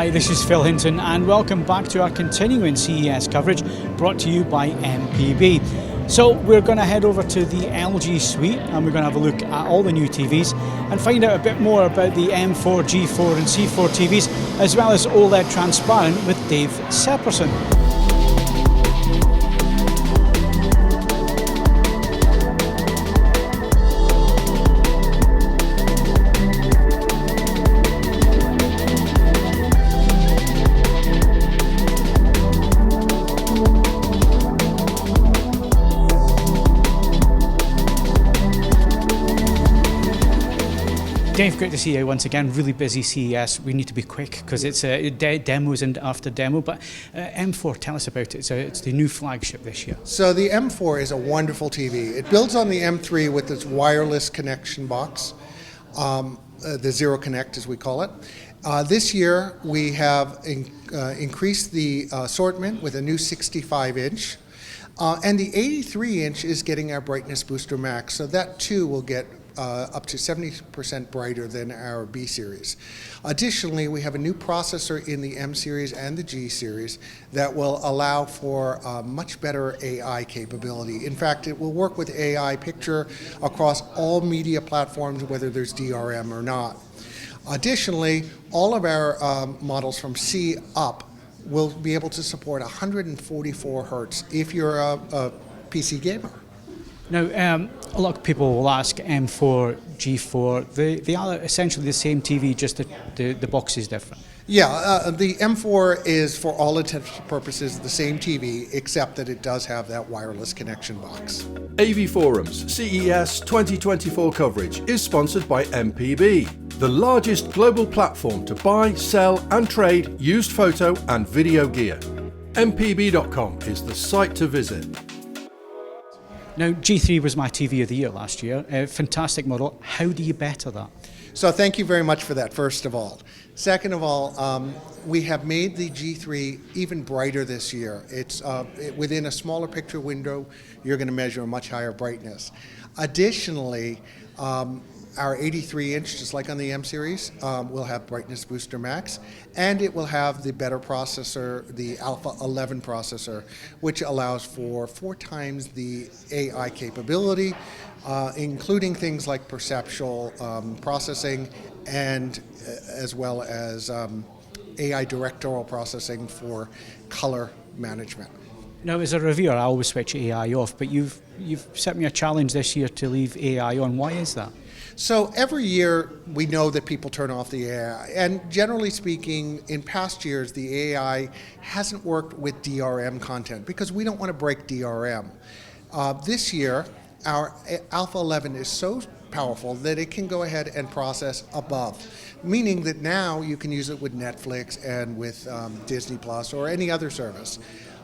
Hi, this is Phil Hinton and welcome back to our continuing CES coverage brought to you by MPB. So we're going to head over to the LG suite and we're going to have a look at all the new TVs and find out a bit more about the M4, G4 and C4 TVs as well as OLED transparent with Dave Seperson. Dave, great to see you once again. Really busy CES. We need to be quick because it's demos and after demo. But M4, tell us about it. It's the new flagship this year. So the M4 is a wonderful TV. It builds on the M3 with its wireless connection box, the Zero Connect as we call it. This year we have increased the assortment with a new 65-inch. And the 83-inch is getting our brightness booster max. So that too will get up to 70% brighter than our B series. Additionally, we have a new processor in the M series and the G series that will allow for much better AI capability. In fact, it will work with AI picture across all media platforms, whether there's DRM or not. Additionally, all of our models from C up will be able to support 144 hertz if you're a PC gamer. Now, a lot of people will ask M4, G4, they are essentially the same TV, just the box is different. Yeah, the M4 is for all intents and purposes the same TV, except that it does have that wireless connection box. AV Forum's CES 2024 coverage is sponsored by MPB, the largest global platform to buy, sell and trade used photo and video gear. MPB.com is the site to visit. Now, G3 was my TV of the year last year. A fantastic model. How do you better that? So thank you very much for that, first of all. Second of all, we have made the G3 even brighter this year. It's within a smaller picture window, you're going to measure a much higher brightness. Additionally, our 83-inch, just like on the M series, will have brightness booster max, and it will have the better processor, the Alpha 11 processor, which allows for 4 times the AI capability, including things like perceptual processing and as well as AI directorial processing for color management. Now, as a reviewer, I always switch AI off, but you've set me a challenge this year to leave AI on. Why is that? So every year we know that people turn off the AI, and generally speaking, in past years the AI hasn't worked with DRM content because we don't want to break DRM. This year our Alpha 11 is so powerful that it can go ahead and process above, meaning that now you can use it with Netflix and with Disney Plus or any other service.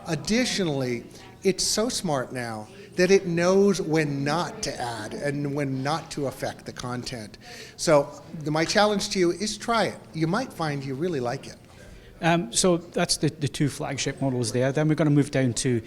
Additionally, it's so smart now that it knows when not to add and when not to affect the content. So my challenge to you is try it. You might find you really like it. So that's the 2 flagship models there. Then we're going to move down to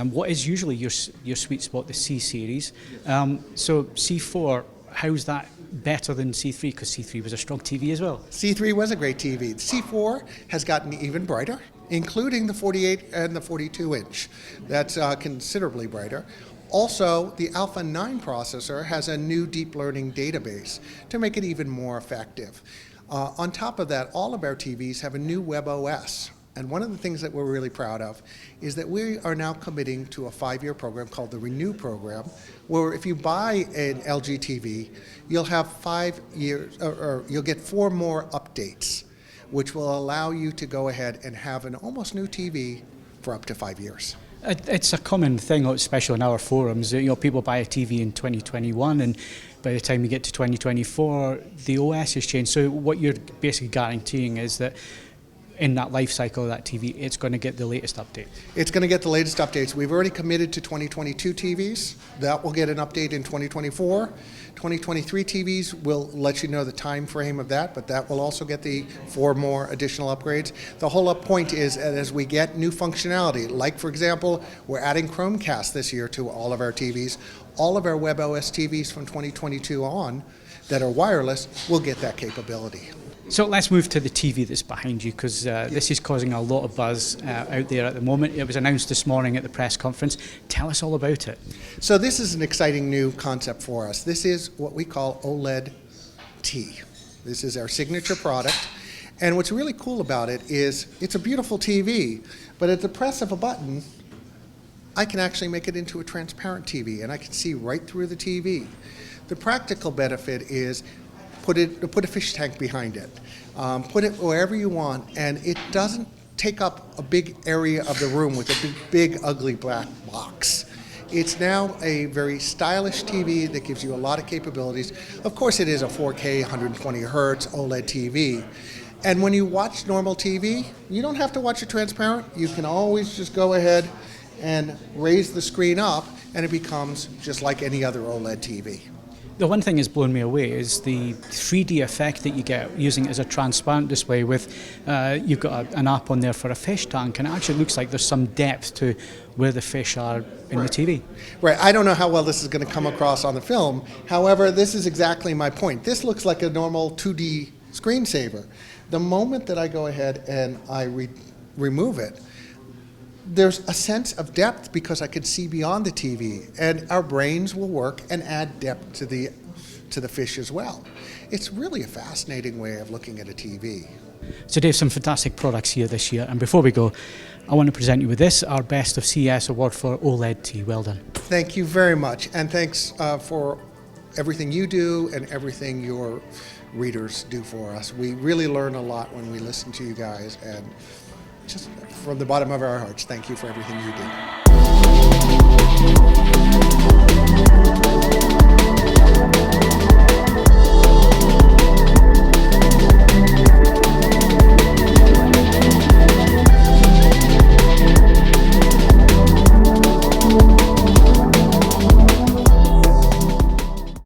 what is usually your sweet spot, the C series. So C4, how's that better than C3? Because C3 was a strong TV as well. C3 was a great TV. C4 has gotten even brighter, including the 48 and the 42-inch. That's considerably brighter. Also, the Alpha 9 processor has a new deep learning database to make it even more effective. On top of that, all of our TVs have a new web OS. And one of the things that we're really proud of is that we are now committing to a 5-year program called the Renew program, where if you buy an LG TV, you'll have 5 years, or you'll get 4 more updates, which will allow you to go ahead and have an almost new TV for up to 5 years. It's a common thing, especially in our forums. You know, people buy a TV in 2021, and by the time you get to 2024, the OS has changed. So what you're basically guaranteeing is that in that life cycle of that TV, it's going to get the latest update. It's going to get the latest updates. We've already committed to 2022 TVs. That will get an update in 2024. 2023 TVs will let you know the time frame of that, but that will also get the 4 more additional upgrades. The whole point is as we get new functionality, like for example, we're adding Chromecast this year to all of our TVs. All of our WebOS TVs from 2022 on that are wireless will get that capability. So let's move to the TV that's behind you, because this is causing a lot of buzz out there at the moment. It was announced this morning at the press conference. Tell us all about it. So this is an exciting new concept for us. This is what we call OLED T. This is our signature product. And what's really cool about it is it's a beautiful TV, but at the press of a button, I can actually make it into a transparent TV, and I can see right through the TV. The practical benefit is put a fish tank behind it. Put it wherever you want, and it doesn't take up a big area of the room with a big ugly black box. It's now a very stylish TV that gives you a lot of capabilities. Of course, it is a 4K, 120 hertz OLED TV. And when you watch normal TV, you don't have to watch it transparent. You can always just go ahead and raise the screen up, and it becomes just like any other OLED TV. The one thing that's blown me away is the 3D effect that you get using it as a transparent display with, you've got an app on there for a fish tank, and it actually looks like there's some depth to where the fish are in the TV. Right, I don't know how well this is going to come across on the film. However, this is exactly my point. This looks like a normal 2D screensaver. The moment that I go ahead and I remove it, there's a sense of depth because I can see beyond the TV, and our brains will work and add depth to the fish as well. It's really a fascinating way of looking at a TV. So Dave, some fantastic products here this year, and before we go, I want to present you with this, our Best of CES award for OLED T. Well done. Thank you very much, and thanks for everything you do and everything your readers do for us. We really learn a lot when we listen to you guys, and just from the bottom of our hearts, thank you for everything you do.